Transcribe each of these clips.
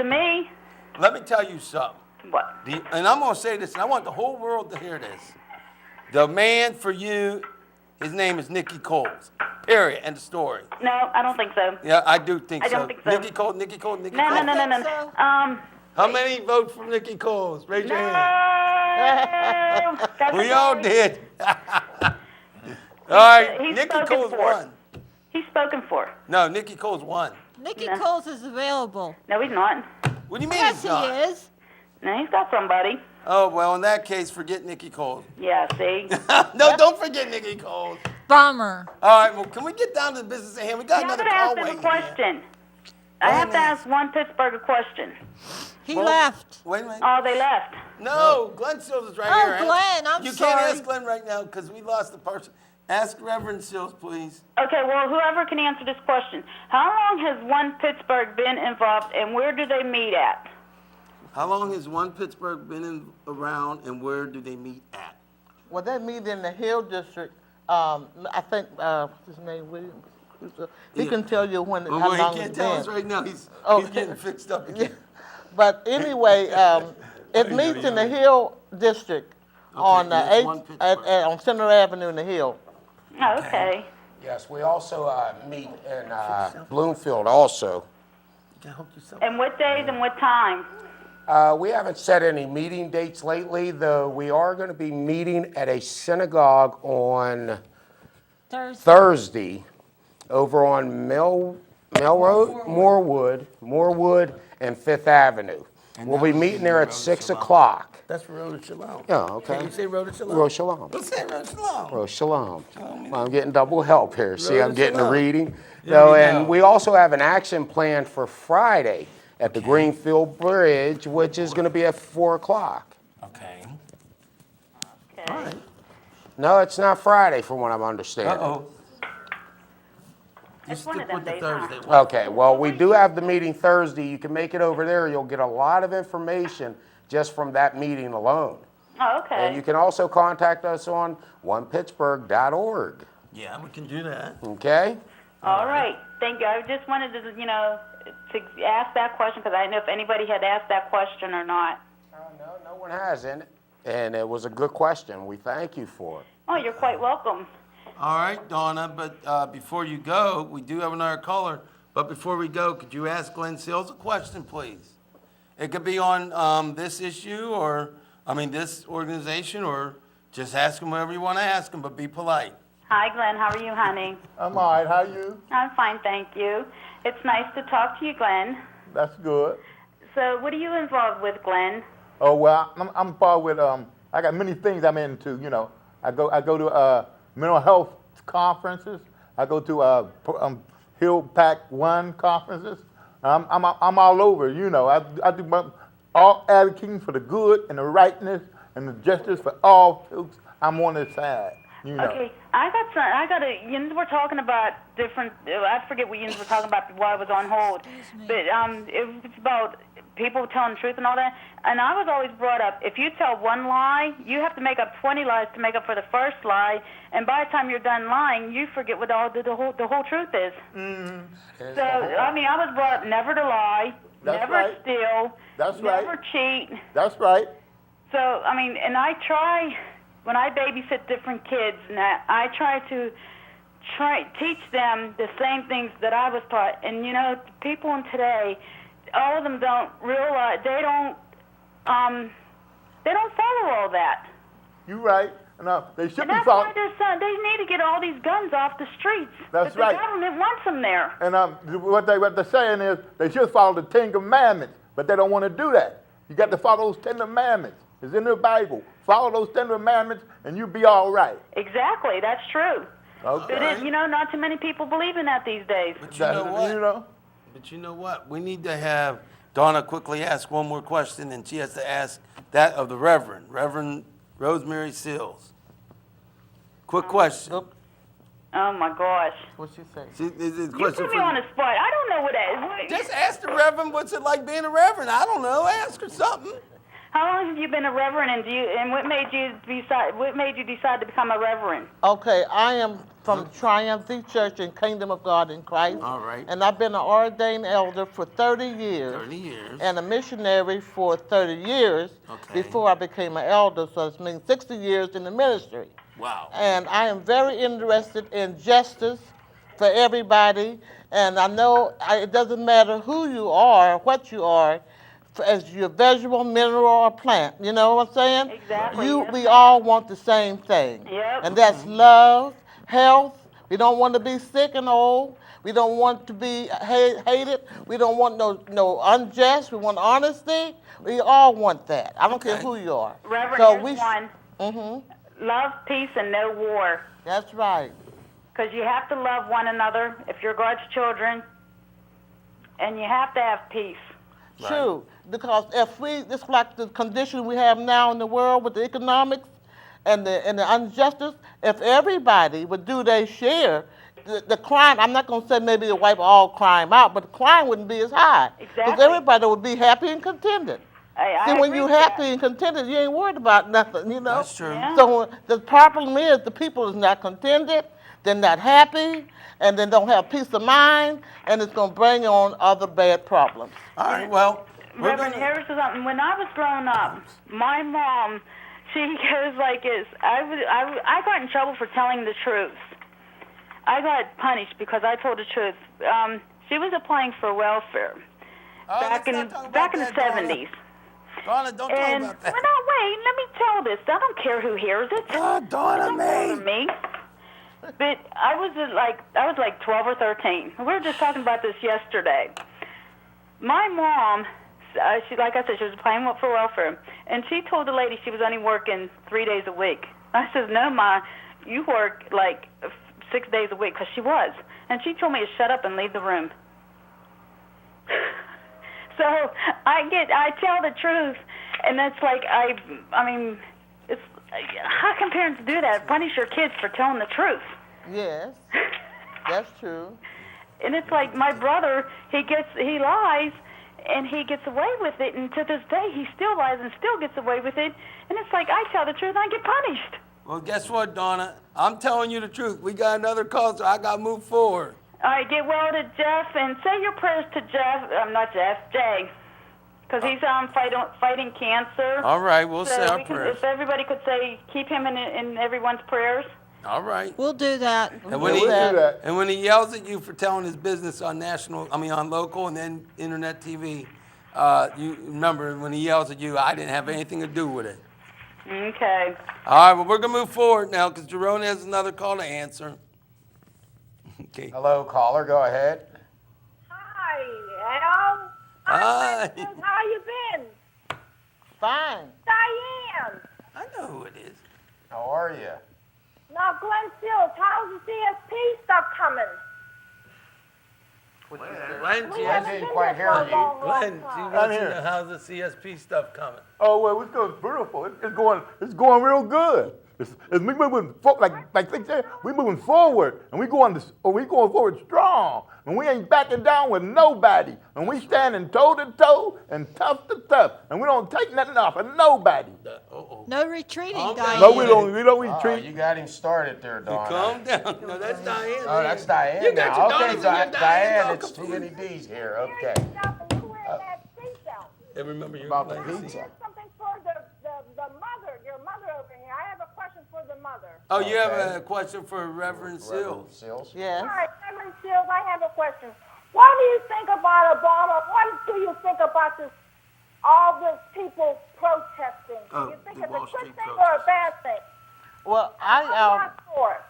me. Let me tell you something. What? And I'm going to say this, and I want the whole world to hear this. The man for you, his name is Nikki Coles. Period. End of story. No, I don't think so. Yeah, I do think so. I don't think so. Nikki Coles, Nikki Coles, Nikki No, Coles. no, no, no, no. So? How many vote for Nikki Coles? Raise your No. hand. That's We okay. all did. All right, He's Nikki spoken Coles for. won. He's spoken for. No, Nikki Coles won. Nikki No. Coles is available. No, he's not. What do you mean Yes, he's he not? is. No, he's got somebody. Oh, well, in that case, forget Nikki Coles. Yeah, see? No, don't forget Nikki Coles. Bummer. All right, well, can we get down to the business at hand? We got Yeah, I'm another going to ask call him a waiting here. question. I have to ask one Pittsburgh a question. He Well, left. Wait a minute. Oh, they left. No, Glenn Seals is right Oh, here. Glenn, I'm You sorry. can't ask Glenn right now because we lost the person. Ask Reverend Seals, please. Okay, well, whoever can answer this question. How long has one Pittsburgh been involved, and where do they meet at? How long has one Pittsburgh been around, and where do they meet at? Well, they meet in the Hill District. I think what's his name, Williams. He can tell you when. Oh, how well, long he can't it's tell been. us right now. He's Okay. getting fixed up again. But anyway, it meets in the Hill District on there's one Pittsburgh. on Center Avenue in the Hill. Oh, okay. Yes, we also meet in Bloomfield also. You can hook yourself. And what days and what time? We haven't set any meeting dates lately, though we are going to be meeting at a synagogue on Thursday over on Moorwood and Fifth Avenue. We'll be meeting there at 6 o'clock. That's Road to Shalom. Yeah, okay. Can you say Road to Shalom? Rosh Shalom. Let's say Road to Shalom. Rosh Shalom. Well, I'm getting double help here. See, I'm Rosh getting a Shalom. reading. There So, we and go. we also have an action plan for Friday at the Greenfield Bridge, which is going to be at 4 o'clock. Okay. Okay. All right. No, it's not Friday, from what I'm understanding. Uh-oh. You It's one of stick them with the days, huh? Thursday one. Okay, well, we do have the meeting Thursday. You can make it over there. You'll get a lot of information just from that meeting alone. Oh, okay. And you can also contact us on onepittsburgh.org. Yeah, we can do that. Okay? All right. Thank you. I just wanted to, to ask that question because I didn't know if anybody had asked that question or not. No one has in it. And it was a good question. We thank you for it. Oh, you're quite welcome. All right, Donna, but before you go, we do have another caller. But before we go, could you ask Glenn Seals a question, please? It could be on this issue this organization, or just ask him whatever you want to ask him, but be polite. Hi, Glenn. How are you, honey? I'm all right. How you? I'm fine, thank you. It's nice to talk to you, Glenn. That's good. So what are you involved with, Glenn? Oh well, I'm involved with I got many things I'm into. I go to mental health conferences. I go to Hill Pack 1 conferences. I'm all over. I do all advocating for the good and the rightness and the justice for all folks. I'm on their side. Okay, we're talking about different, I forget what Yins were talking about while I was on hold, but it's about people telling the truth and all that, and I was always brought up, if you tell one lie, you have to make up 20 lies to make up for the first lie, and by the time you're done lying, you forget what the whole truth is. So, I was brought up never to lie, That's never right. steal, That's right. never cheat. That's right. So, and I try, when I babysit different kids, and I try to teach them the same things that I was taught. And, people in today, all of them don't realize, they don't follow all that. You're right. No, they should And be that's following. why they need to get all these guns off the streets. That's but right. The government wants them there. And what they're saying is they should follow the 10 Commandments, but they don't want to do that. You got to follow those 10 Commandments. It's in the Bible. Follow those 10 Commandments, and you'll be all right. Exactly, that's true. Okay. But not too many people believe in that these days. But you know what? But you know what? We need to have Donna quickly ask one more question, and she has to ask that of the Reverend Rosemary Seals. Quick question. Oh, my gosh. What she say? See, this is a You question put me for on you. the spot. I don't know what that is. Just ask the Reverend what's it like being a Reverend. I don't know. Ask her something. How long have you been a reverend, and what made you decide to become a reverend? Okay, I am from Triumph Church and Kingdom of God in Christ. All right. And I've been an ordained elder for 30 years. 30 years. And a missionary for 30 years Okay. before I became an elder, so it means 60 years in the ministry. Wow. And I am very interested in justice for everybody. And I know it doesn't matter who you are, what you are, as your vegetable, mineral, or plant. You know what I'm saying? Exactly, yes, We all want the same thing. Yep. And that's love, health. We don't want to be sick and old. We don't want to be hated. We don't want no unjust. We want honesty. We all want that. I don't care Okay. who you are. Reverend, here's one. Mm-hmm. Love, peace, and no war. That's right. Because you have to love one another if you're God's children, and you have to have peace. Right. True, because if it's like the condition we have now in the world with the economics and the injustice, if everybody would do their share, the crime, I'm not going to say maybe to wipe all crime out, but the crime wouldn't be as high. Because Exactly. everybody would be happy and contented. I See, when agree you're with happy that. and contented, you ain't worried about nothing, you know? That's true. Yeah. So the problem is the people is not contented, they're not happy, and they don't have peace of mind, and it's going to bring on other bad problems. All right, well, we're Reverend, gonna, here's something. When I was growing up, my mom, she goes like this. I got in trouble for telling the truth. I got punished because I told the truth. She was applying for welfare back in the 70s. Donna, don't talk And about that. well, no, wait. Let me tell this. I don't care who hears it. God, Donna, Don't bother me. me. But I was like 12 or 13. We were just talking about this yesterday. My mom, like I said, she was applying for welfare, and she told the lady she was only working 3 days a week. I said, no, Ma, you work like 6 days a week, because she was. And she told me to shut up and leave the room. So I tell the truth, and that's like, I mean, it's, how can parents do that? Punish your kids for telling the truth. Yes, that's true. And it's like my brother, he lies, and he gets away with it, and to this day he still lies and still gets away with it. And it's like, I tell the truth and I get punished. Well, guess what, Donna? I'm telling you the truth. We got another call, so I got to move forward. All right, get well to Jeff, and say your prayers to Jeff. Not Jeff, Jay, because he's fighting cancer. All right, we'll say our we can, prayers. if everybody could say, keep him in everyone's prayers. All right. We'll do that. And when, Yeah, he, we'll do that. and when he yells at you for telling his business on on local and then internet TV, you remember when he yells at you, I didn't have anything to do with it. Okay. All right, well, we're going to move forward now because Jerome has another call to answer. Okay. Hello, caller, go ahead. Hi, Al. Hi. How you been? Fine. Diane. I know who it is. How are you? Now, Glenn Seals, how's the CSP stuff coming? Glenn, We I haven't didn't been quite there for hear a you. long, long Glenn, she time. wants to here. know how's the CSP stuff coming. Oh well, it's going beautiful. It's going real good. It's we moving like they said, we moving forward, and we going forward strong, and we ain't backing down with nobody, and we standing toe to toe and tough to tough, and we don't take nothing off of nobody. No retreating, Calm down. Diane. No, we don't Oh, retreat. you got him started there, Donna. Calm down. No, that's Diane. Oh, that's Diane You got now. your Okay, Donnas and your Dianes Diane, all it's too confused. many D's here. Okay. Yourself, and you wear that seatbelt. And remember your About the Glenn pizza. C. Here's something for the mother, your mother over here. I have a question for the mother. Oh, you have Okay. a question for Reverend Reverend Seals. Seals? Yes. All right, Reverend Seals, I have a question. What do you think about Obama? What do you think about this? All the people protesting. Do Oh, you think the it's a Wall good Street thing or a bad thing? Well, I'm not for it.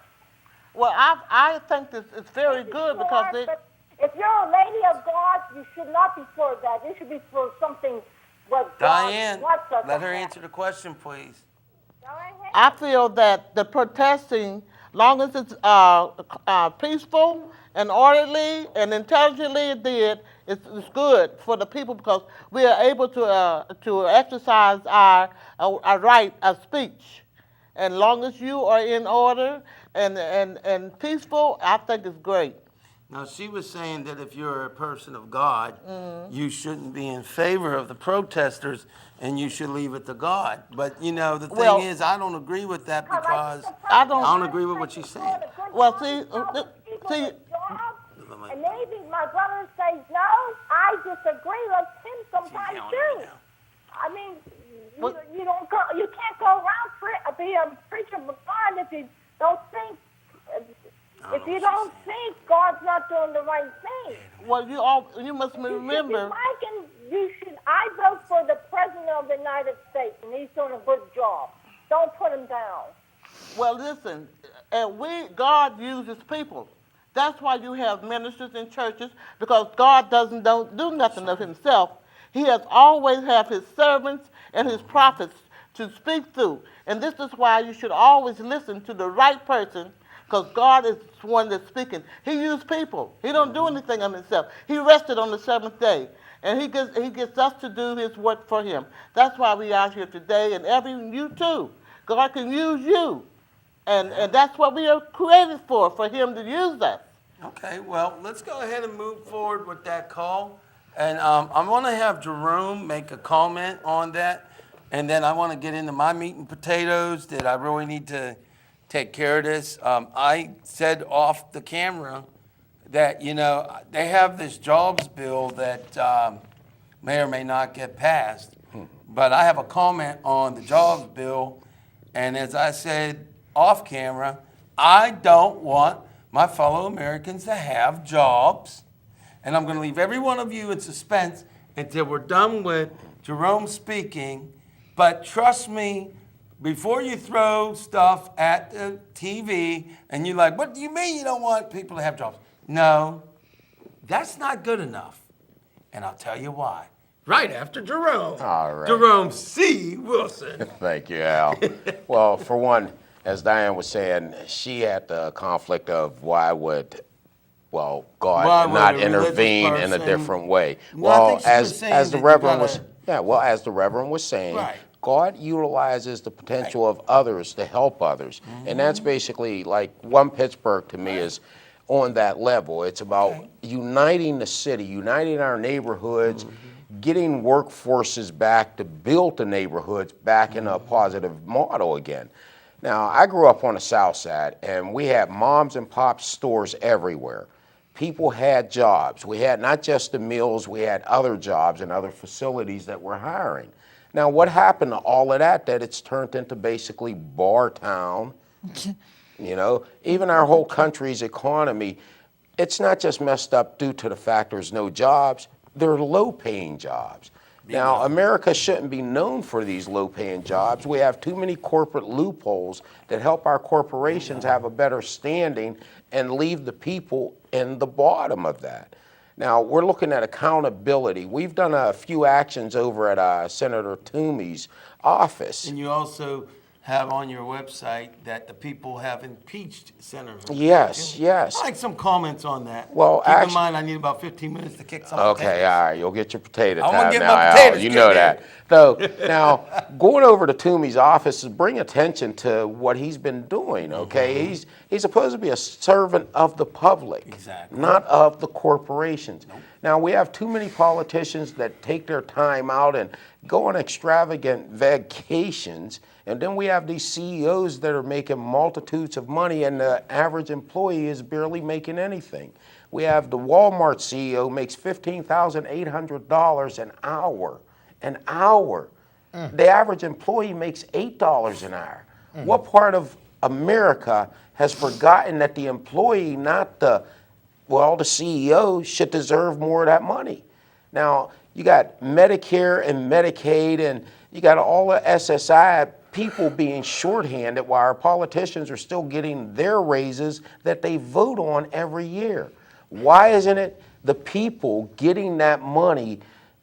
I think this is very good because But if you're a lady of God, you should not be for that. You should be for something what God Diane, wants us let to her have. answer the question, please. Go ahead. I feel that the protesting, long as it's peaceful and orderly and intelligently did, it's good for the people because we are able to exercise our right of speech. And long as you are in order and peaceful, I think it's great. Now, she was saying that if you're a person of God, you shouldn't be in favor of the protesters and you should leave it to God. But, you know, the Well- thing is, I don't agree with that because I I don't- don't agree with what she's saying. Well, see, see, and maybe my brother says no. I disagree. Like Tim sometimes too. I mean, you don't go. You can't go around be a preacher of God if you don't think. If you don't think God's not doing the right thing. well, you must remember. I vote for the President of the United States, and he's doing a good job. Don't put him down. Well, listen, God uses people. That's why you have ministers in churches, because God don't do nothing of himself. He has always have his servants and his prophets to speak through. And this is why you should always listen to the right person, because God is the one that's speaking. He used people. He don't do anything of himself. He rested on the seventh day. And he gets us to do his work for him. That's why we are here today, and you too. God can use you. And that's what we are created for him to use us. Okay, well, let's go ahead and move forward with that call. And I want to have Jerome make a comment on that. And then I want to get into my meat and potatoes that I really need to take care of this. I said off the camera that, you know, they have this jobs bill that may or may not get passed. But I have a comment on the jobs bill. And as I said off camera, I don't want my fellow Americans to have jobs. And I'm going to leave every one of you in suspense until we're done with Jerome speaking. But trust me, before you throw stuff at the TV and you're like, what do you mean you don't want people to have jobs? No, that's not good enough. And I'll tell you why. Right after Jerome. All right. Jerome C. Wilson. Thank you, Al. Well, for one, as Diane was saying, she had the conflict of why would God Why would not a religious intervene in a person- different way? No, I Well, think she was saying as the that you Reverend gotta- as the Reverend was saying, Right. God utilizes the potential of others to help others. And that's basically like One Pittsburgh to me is on that level. It's about uniting the city, uniting our neighborhoods, getting workforces back to build the neighborhoods back in a positive model again. Now, I grew up on the south side, and we had moms and pop stores everywhere. People had jobs. We had not just the mills, we had other jobs and other facilities that were hiring. Now, what happened to all of that it's turned into basically bar town? You know, even our whole country's economy, it's not just messed up due to the fact there's no jobs, they're low-paying jobs. Now, America shouldn't be known for these low-paying jobs. We have too many corporate loopholes that help our corporations have a better standing and leave the people in the bottom of that. Now, we're looking at accountability. We've done a few actions over at Senator Toomey's office. And you also have on your website that the people have impeached Senator. Yes, yes. I'd like some comments on that. Well, Keep in actually- mind, I need about 15 minutes to kick some Okay, potatoes. all right, you'll get your potato I'm gonna time get now, my Al. potatoes You kicked know in. that. So now, going over to Toomey's office is bring attention to what he's been doing, okay? He's supposed to be a servant of the public, Exactly. not of the corporations. Now, we have too many politicians that take their time out and go on extravagant vacations, and then we have these CEOs that are making multitudes of money, and the average employee is barely making anything. We have the Walmart CEO makes $15,800 an hour. An hour. The average employee makes $8 an hour. What part of America has forgotten that the employee, not the CEO, should deserve more of that money? Now, you got Medicare and Medicaid, and you got all the SSI people being shorthanded while our politicians are still getting their raises that they vote on every year. Why isn't it the people getting that money?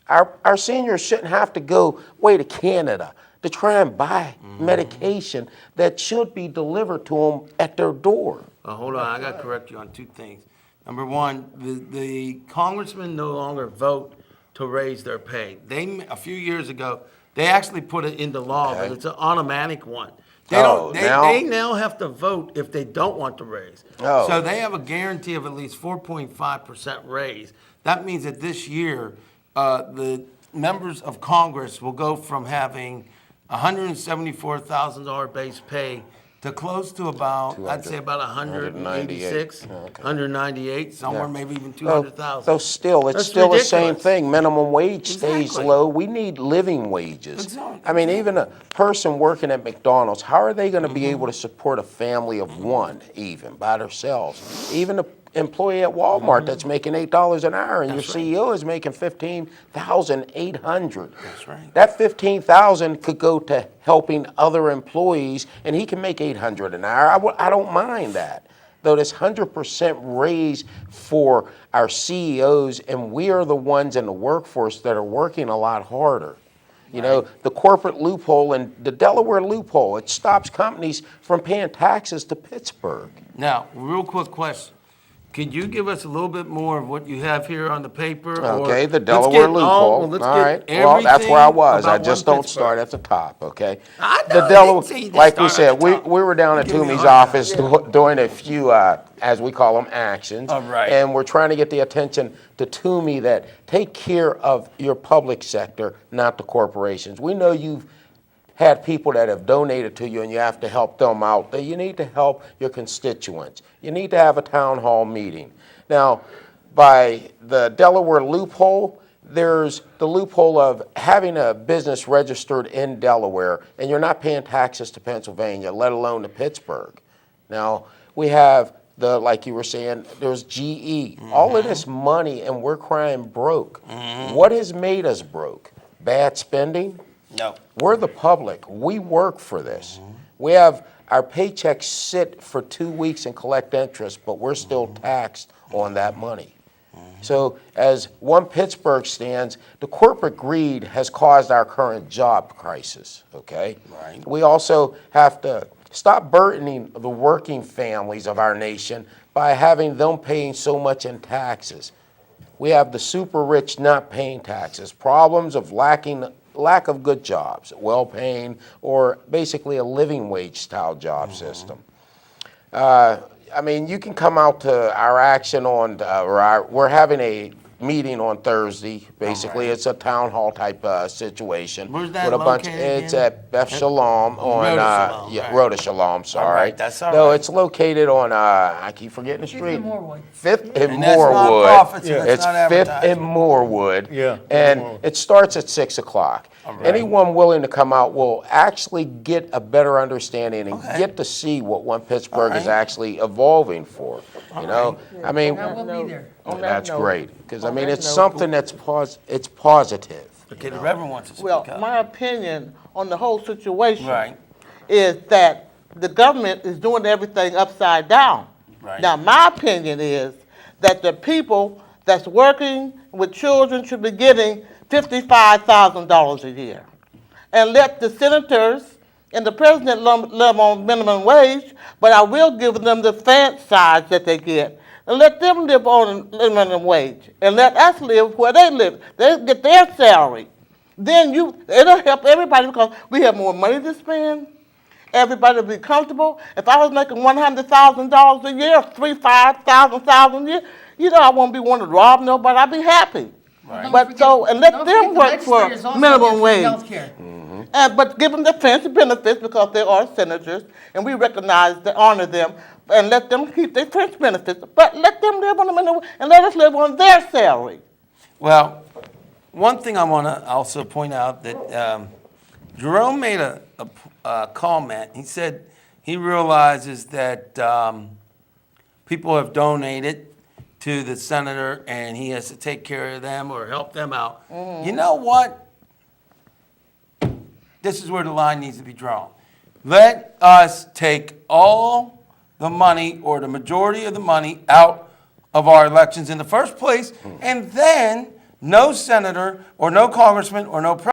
Our seniors shouldn't have to go way to Canada to try and buy medication that should be delivered to them at their door. Hold on, I got to correct you on two things. Number one, the congressmen no longer vote to raise their pay. A few years ago, they actually put it into law, but it's an automatic one. They now have to vote if they don't want to raise. Oh. So they have a guarantee of at least 4.5% raise. That means that this year, the members of Congress will go from having $174,000 base pay to close to about, I'd say about 186, 198, somewhere maybe even 200,000. So still, it's That's still the same ridiculous. thing. Minimum wage stays Exactly. low. We need living wages. Exactly. I mean, even a person working at McDonald's, how are they going to be Mm-hmm. able to support a family of one even by themselves? Even an employee at Walmart that's making $8 an hour and your Mm-hmm. That's right. CEO is making $15,800. That's right. That $15,000 could go to helping other employees, and he can make $800 an hour. I don't mind that. Though this 100% raise for our CEOs, and we are the ones in the workforce that are working a lot harder. You know, the corporate loophole and the Delaware loophole, it stops companies from paying taxes to Pittsburgh. Now, real quick question. Could you give us a little bit more of what you have here on the paper? Okay, the let's Delaware get loophole. let's All get right. Well, that's where I was. I everything just about don't one start Pittsburgh. at the top, okay? I know, The I Delaware, didn't say you just like we start at said, the we top. were down at Give me a Toomey's hard time. office doing a few, as we call them, actions. All right. And we're trying to get the attention to Toomey that take care of your public sector, not the corporations. We know you've had people that have donated to you and you have to help them out. That you need to help your constituents. You need to have a town hall meeting. Now, by the Delaware loophole, there's the loophole of having a business registered in Delaware and you're not paying taxes to Pennsylvania, let alone to Pittsburgh. Now, we have like you were saying, there's GE, all of this money, and we're crying broke. What has made us broke? Bad spending? No. We're the public. We work for this. We have our paychecks sit for 2 weeks and collect interest, but we're still taxed on that money. So as One Pittsburgh stands, the corporate greed has caused our current job crisis, okay? Right. We also have to stop burdening the working families of our nation by having them paying so much in taxes. We have the super rich not paying taxes, problems of lack of good jobs, well-paying, or basically a living wage style job system. I mean, you can come out to our action on, we're having a meeting on Thursday. Basically, it's a town hall type situation. Where's that with a bunch. located It's again? at Beth Shalom on, Rhoda Shalom, yeah, right. Rhoda Shalom, sorry. All right, that's all No, right. it's located on, I keep forgetting the street. and Moorwood. Fifth and And that's Moorwood. nonprofits, and that's It's not Fifth advertising. and Moorwood. Yeah, And Moorwood. it starts at 6 o'clock. right. Anyone willing to come out will actually get a better understanding and Okay. get to see what One Pittsburgh is right. actually evolving for. You know, I mean, I will be there. On that that's note- great because I on mean that it's note- something that's it's positive. Okay, the Reverend wants to speak Well, up. my opinion on the whole situation Right. is that the government is doing everything upside down. Right. Now, my opinion is that the people that's working with children should be getting $55,000 a year. And let the senators and the president live on minimum wage, but I will give them the fancy size that they get. And let them live on minimum wage. And let us live where they live. They get their salary. Then it'll help everybody because we have more money to spend. Everybody will be comfortable. If I was making $100,000 a year, $5,000 a year, you know I won't be wanting to rob nobody. I'd be happy. Right. But so, and let them work for minimum wage. But give them the fancy benefits because they are senators, and we recognize, honor them, and let them keep their fancy benefits. But let them live on the minimum, and let us live on their salary. Well, one thing I want to also point out that Jerome made a comment. He said he realizes that people have donated to the senator and he has to take care of them or help them out. You know what? This is where the line needs to be drawn. Let us take all the money or the majority of the money out of our elections in the first place, and then no senator or no congressman or no president